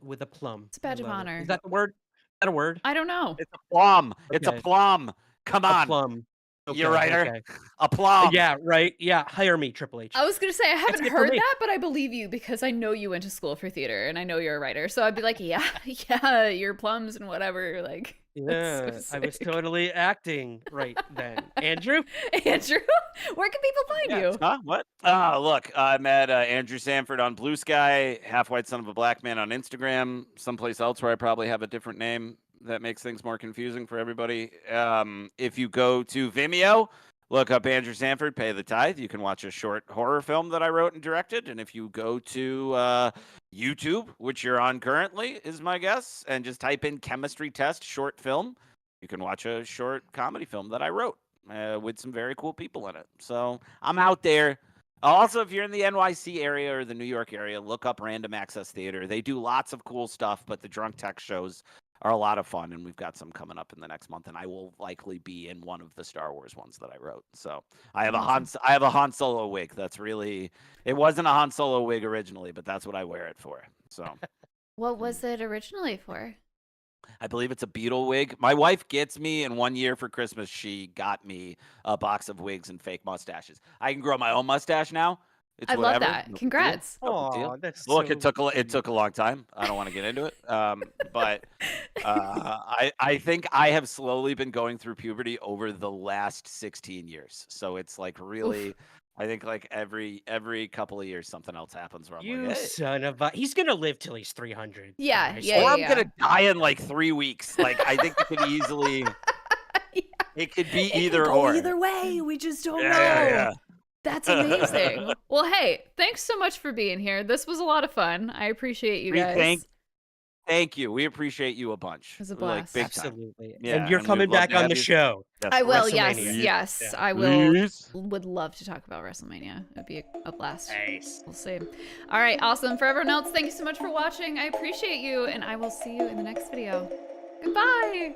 with a plum. It's a badge of I love it. honor. Is that the word? Is that a word? I don't know. It's a plum. It's a Okay. plum. Come A on, plum. you Okay, writer. okay. A plum. Yeah, right. Yeah, hire me, Triple H. I was gonna say I haven't it for heard me. that, but I believe you because I know you went to school for theater and I know you're a writer. So I'd be like, yeah, your plums and whatever. Like, Yeah, that's so I was sick. totally acting right then. Andrew? Andrew, where can people find you? Huh? What? Look, I'm at Andrew Sanford on Blue Sky, Half White Son of a Black Man on Instagram, someplace else where I probably have a different name that makes things more confusing for everybody. If you go to Vimeo, look up Andrew Sanford, Pay the Tithe. You can watch a short horror film that I wrote and directed. And if you go to YouTube, which you're on currently, is my guess, and just type in Chemistry Test short film, you can watch a short comedy film that I wrote with some very cool people in it. So I'm out there. Also, if you're in the NYC area or the New York area, look up Random Access Theater. They do lots of cool stuff, but the drunk tech shows are a lot of fun, and we've got some coming up in the next month, and I will likely be in one of the Star Wars ones that I wrote. So I have a Han Solo wig. That's really, it wasn't a Han Solo wig originally, but that's what I wear it for. So What was it originally for? I believe it's a beetle wig. My wife gets me, and one year for Christmas, she got me a box of wigs and fake mustaches. I can grow my own mustache now. It's I love whatever. that. No big Congrats. deal. No big deal. Aw, that's Look, so it took a long time. I don't want to get into it. But I think I have slowly been going through puberty over the last 16 years. So it's like really, I think like every couple of years something else happens where I'm You like, hey. son of a. He's gonna live till he's 300. Yeah, guys. yeah, Or I'm yeah. gonna die in like 3 weeks. Like I think it could easily, it could be either or. Either way, we just don't know. Yeah. That's amazing. Well, hey, thanks so much for being here. This was a lot of fun. I appreciate you guys. Thank you. We appreciate you a bunch. It was a Like, blast. big time. Absolutely. Yeah, and you're and coming we'd love back to on have the you. show. Yes, I for will. Yes, WrestleMania. yes, Yeah. I will. Please. Would love to talk about WrestleMania. It'd be a blast. Nice. We'll see. All right, awesome. For everyone else, thank you so much for watching. I appreciate you, and I will see you in the next video. Goodbye.